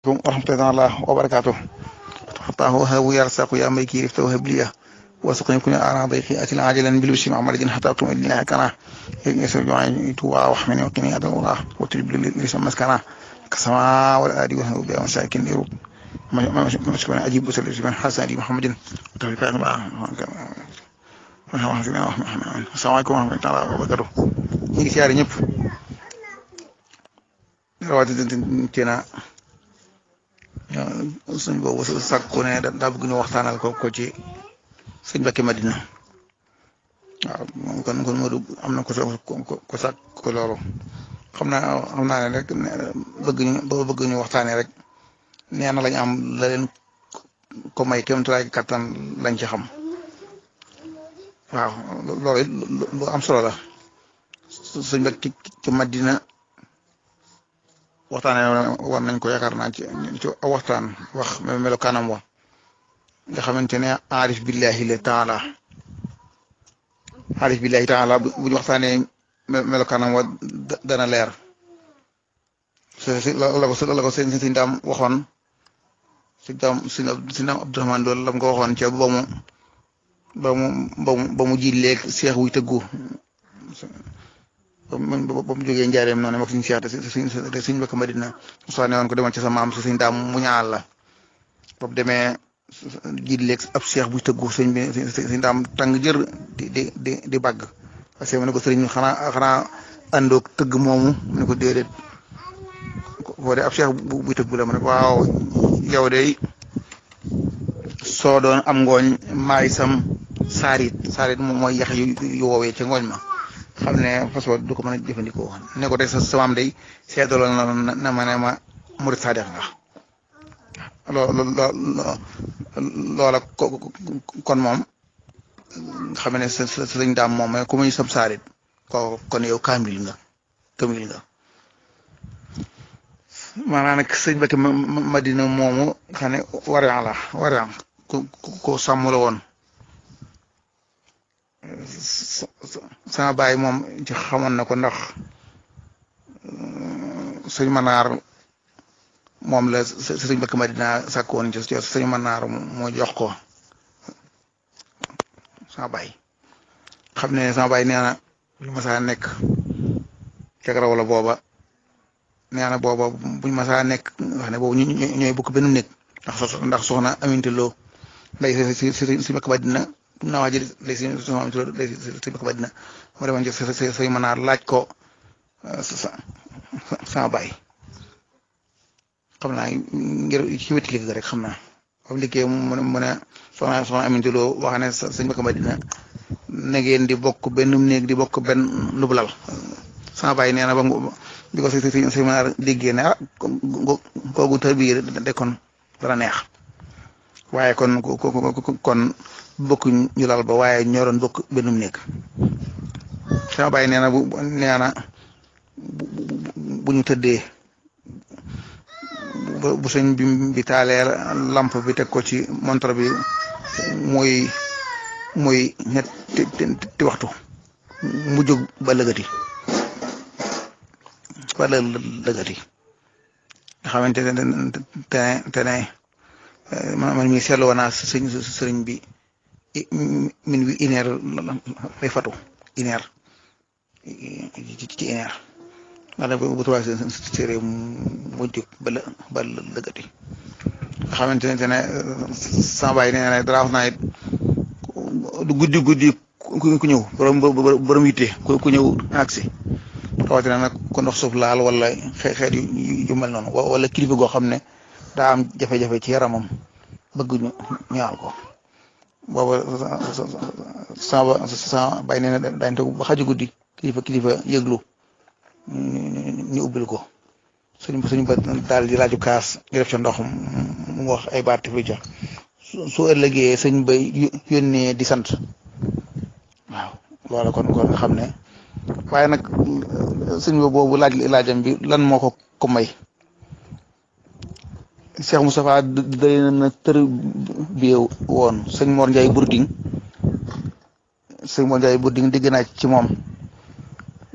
ورحمة الله وبركاته. فتاه وهب يرزق يا ميكي رفت وهب لي وسقني كن أرى ضيقي أتي عاجلا بالبشر مع مرض حتى أطمئن إليها كنا يسر جوعي توى وحمني وقني أدى الله وتجب لي لسم مسكنا كسماء والآدي وهب بها مساكن يروب مشكلة أجيب بسل من حسن أبي محمد وتوفيق الله. السلام عليكم ورحمة الله وبركاته. ñi siyaare ñëpp rawatina suñ boobu sàkku ne daa bëgg ñu waxtaanal ko ci sëñ Mbacké Madina. waaw kon Modou am na ko sàkk ko loolu xam naa ne rek bëgg ñu waxtaanee rek nee na lañ am la leen ko may kéem tolluwaay kattan lañ ci xam. waaw loolu lu am solo la. sëñ Mbacké ci Madina waxtaanee war nañ ko yaakaar naa ci waxtaan wax melokaanam wa nga xamante ne aarif billahi taala bu ñu waxtaanee melokaanam wa dana leer. la ko sëñ daam waxoon sëñ daam Abdourahmane loolu lam ko waxoon ca ba mu ji léeg seex wuy tëggu ba mu jógee njaareem noonu mag suñu siyaate suñ Mbacké Madina soo ne woon ko demal ci sa maam si suñ daam mu ñaal la boobu demee jiit léeg ab seex buy tëggu suñ daam tàng jër di bàgg parce que mu ne ko sëriñ xanaa àndoog tëgg moomu mu ne ko déedéet boo dee ab seex buy tëggu la mu ne ko waaw yow de soo doon am ngooñ maay sam saarit moom mooy yax yu woowee ca ngooñ ma xam ne façon du ko mën a jëfandikoo ne ko tey sa samaam day seedaloon na ma ne ma murid sadex nga loola kon moom xam ne sa sëñ daam moom mooy ku muy sam saarit kon yow kaamil nga maanaam nag sëñ Mbacké Madina moomu xam ne warian ko sàmm la woon. sama baay moom ci xamoon na ko ndax sëñ Manaar moom la sëñ Mbacké Madina sàkkoon ci sëñ Manaar moo jox ko sama baay xam ne sama baay nee na buñ masaa nekk ca raw la booba nee na booba buñ masaa nekk wax ne boobu ñooy bokk benn nekk ndax soxna Aminta Lo nday sëñ Mbacké Madina naa waa ji léegi si Mbacké Madina ma demoon ci say Manaar laaj ko sama baay xam naa ngir ci wetu liggéey rek xam naa comme liggéey mu ne soxna Aminta Lo wax ne sëñ Mbacké Madina na ngeen di bokk benn néeg di bokk benn lu lal sama baay nee na ba bi ko say Manaar déggee ne kooku tër bi de kon dana neex waaye kon bokk ñu lal ba waaye ñoo doon bokk benn néeg sama baay nee na bu ñu tëddee bu sëñ bi taalee lamp bi teg ko ci montre bi muy ñetti waxtu mu jóg ba lëgati nga xamante ne man mi seetlu woon naa sëriñ bi min wi une heure lay fatu une heure ci une heure ndax nag bu tubaab séeré mu jóg ba lëgati nga xamante ne sama baay nee na dara wax naa it du guddi ku ñëw borom yitte ku ñëw agsi rawatina nag ko ndox suuf laal wala xeet yu mel noonu wala kilifa goo xam ne daa am jafe-jafe ci yaramam bëgg ñu ñaal ko booba sama bay nee na daañu toog ba xaju guddi kilifa yëglu ñu ubbil ko suñ ba daal di laaju kaas ñu def ca ndox mu wax ay baat fi ca su ëllëgee sëñ bay yónnee di sant waaw loola kon nga xam ne waaye nag sëñ boobu laajam bi lan moo ko may Cheikh Moustapha day na tër bi woon sëñ Mor Ndiaye Bourding dégg naa ci moom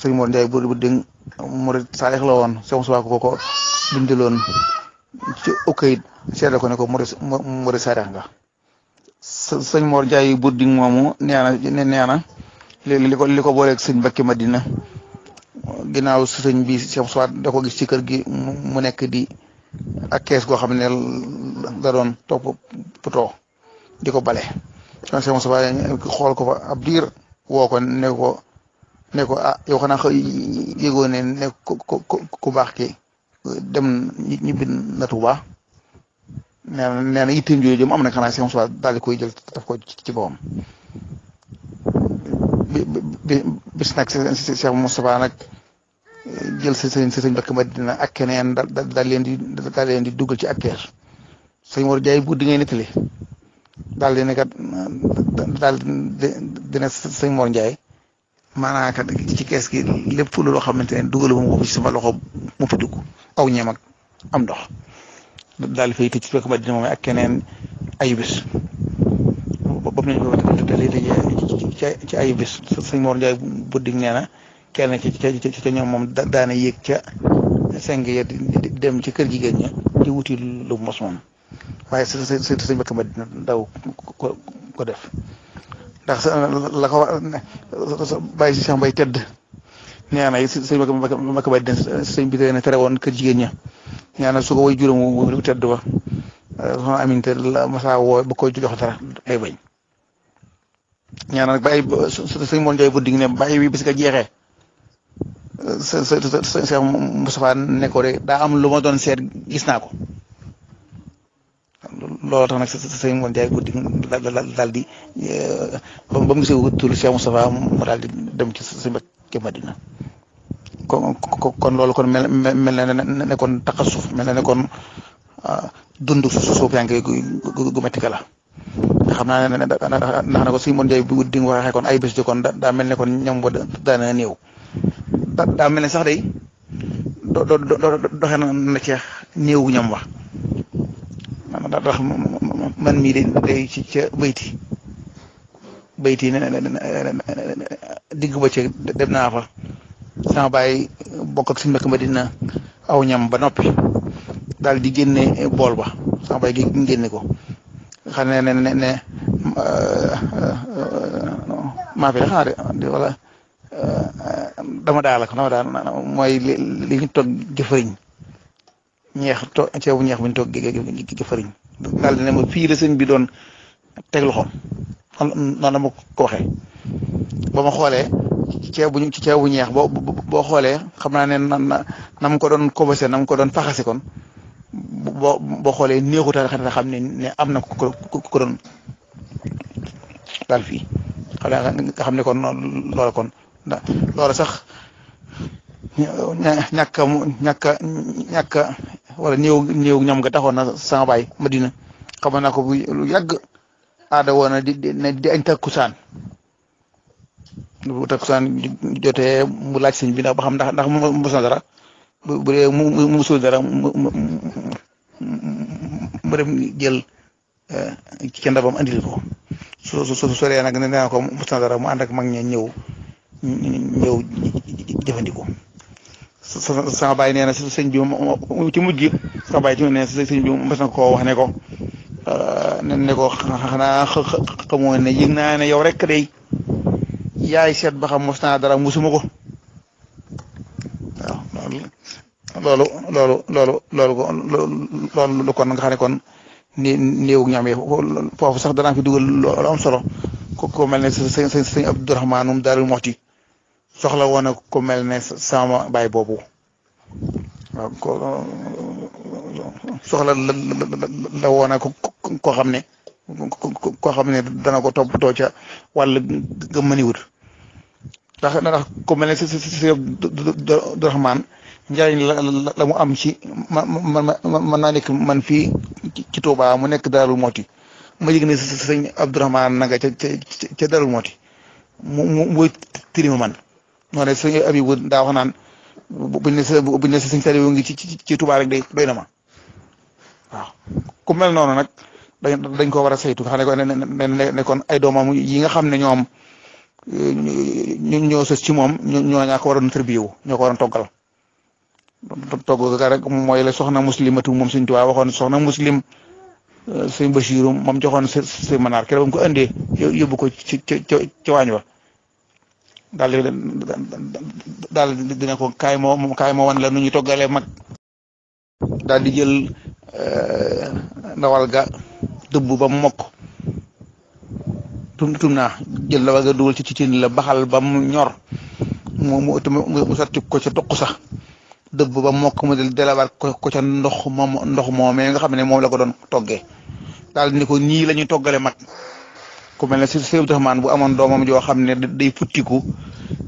sëñ Mor Ndiaye Bourding murid saalix la woon Cheikh Moustapha ko bindaloon ci ukayit seede ko ne ko murid sareex nga sëñ Mor Njaay Buding moomu nee na li ko booleeg sëñ Mbakke Madina ginnaaw sëñ bi Cheikh Moussa da ko gis ci kër gi mu nekk di ak kees goo xam ne da doon topp poto di ko bale kon Cheikh Moussa xool ko fa ab diir woo ko ne ko ah yow xanaa yëgoo ne ku baax ki dem ñibbi na Tuuba nee na itteem jooju jëm am na xanaa Cheikh Moussa daal di koy jël daf ko ci boppam bis nag Cheikh Moustapha nag jël sëñ Mbakke Madina ak keneen daal leen di dugal ci ak keer sëñ Mor Jaay bu di ngay nettali daal di ne kat daal dina sëñ Mor Njaay maanaam kat ci kees gi lépp loo xamante ne dugalu ma ko ci sama loxo mu fi dugg aw ñeem ak am ndox daal di fay tëj ci Mbakke Madina moom ak keneen ay bis boobu nañ ko ci ay bis sëñ Mor Njaay bu dig nee na kenn ci ñoom moom daana yéeg ca seng ya di dem ci kër jigéen ña di wuti lu mos moom waaye sëñ Mbakke Madina daw ko def ndax la ko bàyyi si Cheikh Mbay tedd nee na sëñ Mbakke Madina sëñ bi na tere woon kër jigéen ña nee na su ko way juróom wu tedd ba soxna Aminte la masa woo ba koy jox dara day bañ ñaan nag bàyyi sëñ Mor Njaay bu dig ne bàyyi bi bis nga jeexee Cheikh Moustapha ne ko de daa am lu ma doon seet gis naa ko loolu tax nag sëñ Mor Njaay bu dig daal di ba mu gisee wutul Cheikh Moustapha mu daal di dem ci sëñ Mbakke Madina kon loolu kon mel na ne kon taxasuf mel na ne kon dund suuf yaa ngi gu métti ka la nga xam naa ne ndax na ko sëñ Mor Njaay bu di nga waxee kon ay bés ji kon daa mel ne kon ñoom ba daana néew daa mel ne sax day doxe na ceex néewu ñam wax ndax man mii day ci ca bayti ne digg ba ci dem naa fa sama baay bokk ak sëñ Mbakke Madina aw ñam ba noppi daal di génne bool ba sama baay gi génne ko xam ne maa fi xanaa de wala dama daal mooy li ñu toog jëfëriñ ceebu ñeex bi ñu toog jëfëriñ daal di ne ma fii la sëñ bi doon teg loxoom noonu la ma ko waxee ba ma xoolee ceebu ñeex boo xoolee xam naa ne na mu ko doon kobase na mu ko doon faxase kon boo xoolee néexutal xam ne am na ko doon daal fii nga xam ne kon loola kon loola sax ñàkk wala néew ñam nga taxoon na sama baay Madina xamoon naa ko bu lu yàgg aada woon na di añ takkusaan bu takkusaan jotee mu laaj sëñ bi ndax ba xam ndax mos na dara bu dee mu musul dara mu dem jël ci ndabam andil ko su soree nag nee naa ko mos na dara mu ànd ak mag ña ñëw jëfandikoo sama baay nee na sëñ bi ci mujj gi sama baay ci nee na sëñ bi mos na koo wax ne ko xanaa xamoo ne yëg naa ne yow rek day yaay seet ba xam mos naa dara musuma ko waaw loolu kon nga xam ne kon néew ñam yi foofu sax danaa fi dugal loolu am solo ko mel ne sëñ Abdourahmaan moom Daaru Muxti soxla woon na ko mel ne sama baay boobu waaw soxla la woon na koo xam ne dana ko toppatoo ca wàll ga mëniwut ndax ko mel ne sëñ Abdourahmaan njariñ la mu am ci man naa nekk man fii ci Touba mu nekk Daaru Muxti ma yëg ne sëñ Abdourahmaan na nga ca Daaru Muxti mu tirima man noo ne sëñ Abibu daa wax naan buñ ne sëñ Saliou ngi ci Touba rek day doy na ma waaw ku mel noonu nag dañ ko war a saytu xam ne kon ay doomam yi nga xam ne ñoom ñoo sës ci moom ñoo ñaa ko waroon tërbiyewu ñoo ko waroon toggal togg ga rek mooy la soxna muslimatu moom Sëñ Tuubaa waxoon soxna muslim Sëñ Basiiru moom joxoon si manaar keroog ko indee yóbbu ko ci waañ wa daal dina ko kaay moo wan la nu ñuy toggalee mag daal di jël ndawal ga dëbb ba mu mokk tum naa jël ndawal ga dugal ci cin la baxal ba mu ñor mu sotti ko ca toq sax dëbb ba mokk mu delawaat ko ca ndox moomee nga xam ne moom la ko doon toggee daal ni ko ñii la ñuy toggale mag ku mel ne si Sëñ Abdurahmaan bu amoon doomam joo xam ne day futtiku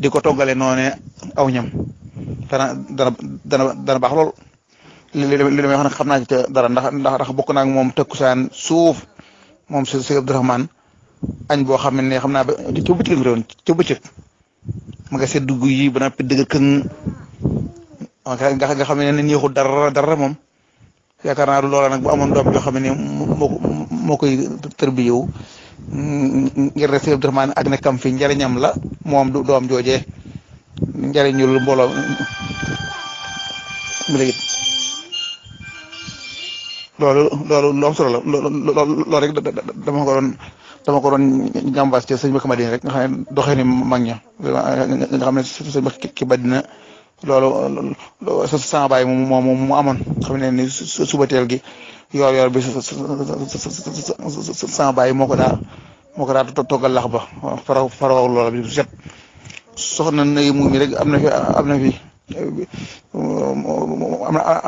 di ko toggale noone aw ñam dana baax lool li may wax nag xam naa ci dara ndax bokk naa ak moom tëkkusaan suuf moom Sëñ Abdurahmaan añ boo xam ne xam naa ba ca bëccëg réewoon ca bëccëg ma nga seet dugg yi ba noppi dëgg këng nga xam ne neexul dara moom yaakaar naa du loola nag bu amoon doom yoo xam ne moo koy tërbiyewu ngir ne Sëñ Abdurahmaan ak nekkam fi njariñam la moom du doom joojee njariñul mbooloo mu léegi loolu lu am solo la loolu rek dama ko doon jàmbaas ci sëñ Mbacke Madina rek nga xam ne doxee ni mag ña nga xam ne sëñ Mbacke Madina loolu sama baay mu amoon xam ne ni suba teel gi yor bi sama baay moo ko daa toggal lax ba faraw loola bi set soxna nay mu mi rek am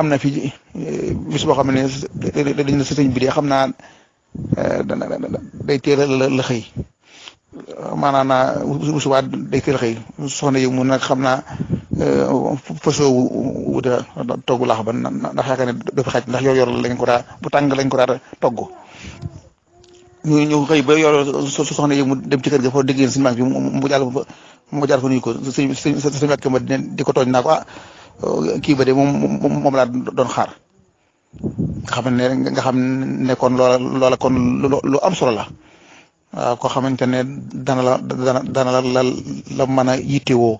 na fi bis boo xam ne dañ na sëñ bi de xam naa day teel la xëy maanaam naa bu subaa day teel a xëy soxna yi mu nag xam naa fasoo wuta togg laax ba ndax yaakaar ne doo fi xaj ndax yor lañ ko daa bu tàng lañ ko daa togg ñu xëy ba yor soxna yi mu dem ci kër ga foo déggee suñu mag bi mu jaar fa nuyu ko sëñ Mbàkke ma di ko tooñ naa ko kii ba de moom laa doon xaar nga xam ne kon loola kon lu am solo la waaw koo xamante ne dana la mën a yittewoo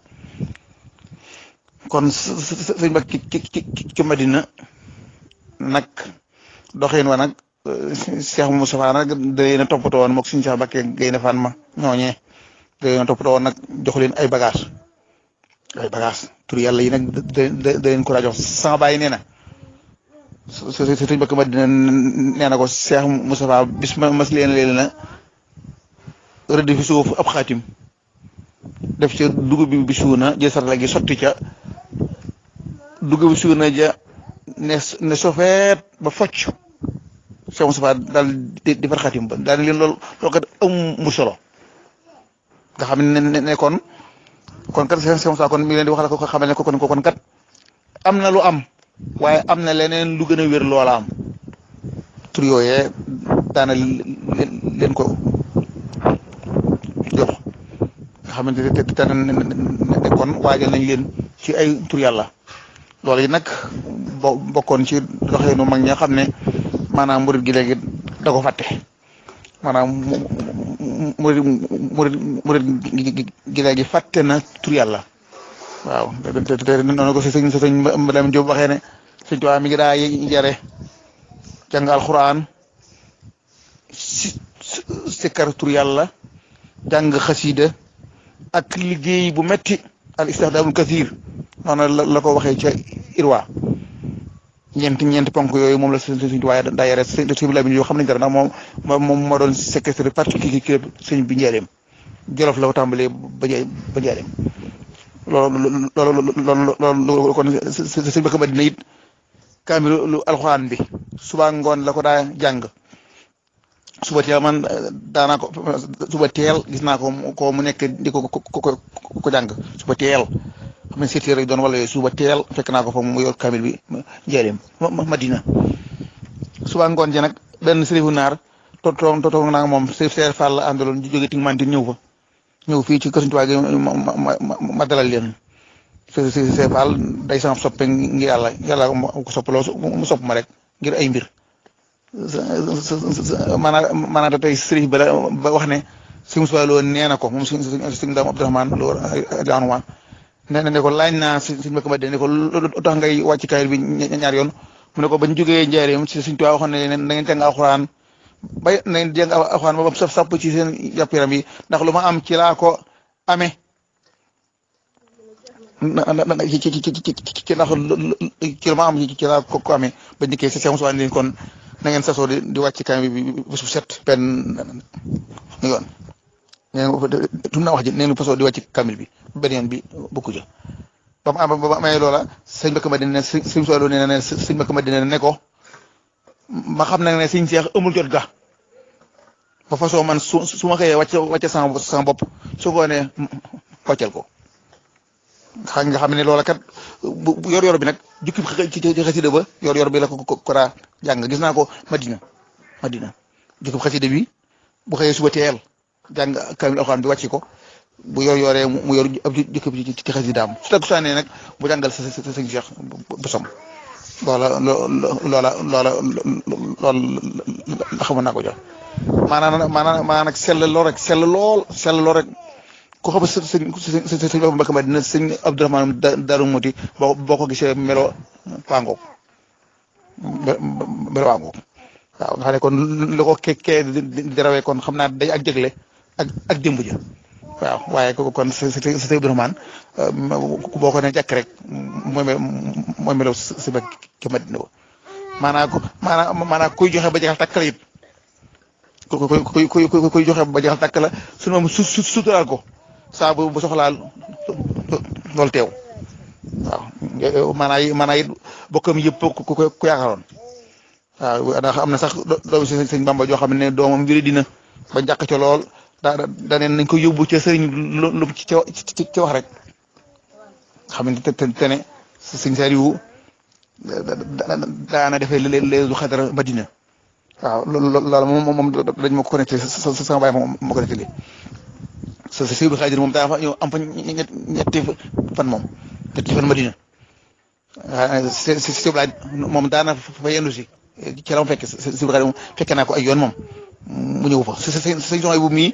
kon sëñ Mbàkke ci Madina nag doxin wa nag Cheikh Moustapha nag da leen a toppatoo woon moog suñu Cheikh Mbàkke Gaynde Fatma ñooñee da leen a toppatoo woon nag jox leen ay bagage tur yàlla yi nag da leen ko daa jox sama bàyyi nee na sëñ Mbàkke Madina nee na ko Cheikh Moustapha bis mas leen na rëdd fi suuf ab xaatim def ca dugub bi suuna jël sarala gi sotti ca dugub bi suuna ja ne sofeet ba focc Cheikh Moustapha daal di far xaatim ba daal leen loolu kat amu solo nga xam ne kon kat Cheikh Moustapha kon mi ngi leen di wax la ko xamal ne kon kat am na lu am waaye am na leneen lu gën a wér loola am tur yooyee daana leen ko jox nga xamante ne kon waajal nañ leen ci ay tur yàlla loolu yi nag bokkoon ci doxeenu mag ña xam ne maanaam murid gi léegi da ko fàtte maanaam murid gi léegi fàtte na tur yàlla waaw te noonu ko sëñ Lamine Diop waxee ne sëñ Tuubaa mi ngi daa yare jàng alxuraan sikkar tur yàlla jàng xasiida ak liggéey bu metti al istixdaamul kasiir noonu la ko waxee ca Irwa ñeenti ponk yooyu moom la sëñ Tuubaa daa yare sëñ Lamine yoo xam nañ dara ndax moom moo doon secrétaire particulier sëñ bi njëriñam Jolof la ko tàmbalee ba njëriñam loolu kon sëñ Mbàkke Madina it kaamilu alxuraan bi suba ngoon la ko daa jàng suba teel man daanaa ko suba teel gis naa ko mu nekk di ko jàng suba teel xam ne seeti rek doon wala yooyu suba teel fekk naa ko fa mu yor kaamil bi njëriñam Madina suba ngoon ji nag benn sërifu naar toog naa moom Seer Fall la àndaloon jóge Tingmantin ñëw fii ci kër Sëñ Tuubaa gi ma dalal leen Seer Fall day sama soppe ngir yàlla ko soppaloo mu sopp ma rek ngir ay mbir maanaam tey sëriñ ba wax ne sëñ Moussa Lo nee na ko moom sëñ Daam Abdourahmane Lo daanuma ne ko laaj naa suñ Mbàkke Madina ne ko lu tax ngay wàcc kaamil bi ñaar yoon mu ne ko bañ jógee njaareem si suñ Tuubaa waxoon ne na ngeen jàng alxuraan bay na ngeen jàng alxuraan ba saf sàpp ci seen yàpp yaram yi ndax lu ma am ci laa ko amee ci ndax ci lu ma am ci laa ko amee ba njëkkee si seen leen kon na ngeen sasoo di wàcc kaamil bi bés bu set benn yoon nee tum naa wax ji nee fasoo di wàcc kaamil bi benn yoon bi bokku ja ba mu amee loola sëñ Mbàkke Madina ne sëñ Soxla nee na sëñ Mbàkke Madina ne ko ma xam nag ne sëñ Seex amul jot ga ba façon man su ma xëyee wàcce sama bopp su ko ne wàccal ko nga xam ne loola kat bu yor bi nag jukki ci xasida ba yor bi la ko daa jàng gis naa ko Madina jukki xasida bi bu xëyee suba teel jàng kaamil alxuraan bi wàcci ko bu yoree mu yor ab jukki bi ci xasidaam su takkusaanee nag bu jàngal sa sëñ Seex bu som loola xamoon naa ko jox maanaam nag sell lool rek ku xam sëñ Mbàkke Madina sëñ Abdourahmane Daaru Muti boo ko gisee melo waangoog waaw nga xam ne kon lu ko kee di rawee kon xam naa day ak jégle ak démb ja waaw waaye kon sëñ Abdourahmane boo ko ne jàkk rek mooy melo si Mbàkke Madina ba maanaam kuy joxe ba jeexal tàkk la it kuy joxe ba jeexal tàkk la suñu moom suturaal ko saa bu soxlaa loolu teew waaw maanaam it bokkam yëpp ku yaakaaroon waaw ndax am na sax doomu sëñ Bamba joo xam ne doomam mbiri dina ba njàq ca lool daa neen nañ ko yóbbu ca sëriñ lu ci wax rek xam ne te ne sëñ Saliou daana defee leesu xadara Madina waaw loolu moom dañ ma ko connecté sama baay ma ko nettali sa Sëñ Xaadir moom daa fa ñëw am fa ñetti fan moom ñetti fan Madina waaw si moom daana fa yendu si ci la ma fekk Sëñ Xaadir moom fekke naa ko ay yoon moom mu ñëw fa sëñ Soxna bu mii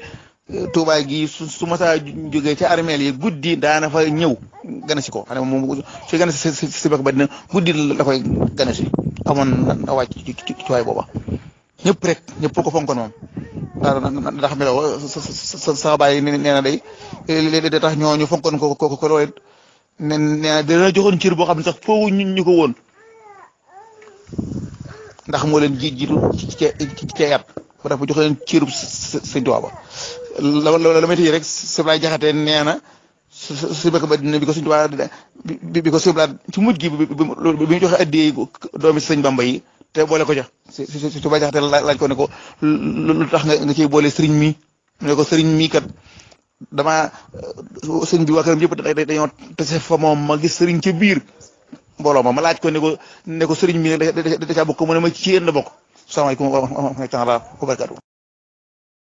Tuubaa gi su ma saa jógee ca armeel yi guddi daana fa ñëw gane si ko xam ne moom su gane si Sëñ Mbàkke Madina guddi la koy gane si amoon na wàcc ci waay booba ñëpp ko fonkoon moom ndax melo sa baay nee na day da tax ñooñu fonkoon ko loolu nee na dana joxoon cër boo xam ne sax foofu ñu ko woon ndax moo leen jiitu ci yar ba dafa joxe leen cërub Sëñ Tuubaa ba la may tëjee rek Sëñ Jaxate nee na Sëñ Mbàkke Madina bi ko Sëñ Tuubaa bi ko Sëñ ci mujj gi bi mu joxe addiyee doomi Sëñ Bamba yi te boole ko ca si Tuubaa Jaxate laaj ko ne ko lu tax nga ciy boole sëriñ mi ne ko sëriñ mi kat damaa sëriñ bi waa këram yëpp dañoo tase fa moom ma gis sëriñ ca biir mbooloo ma laaj ko ne ko sëriñ mi da caa bokk mu ne ma ci yéen la bokk salaamaaleykum wa rahmatulah wa barakaatu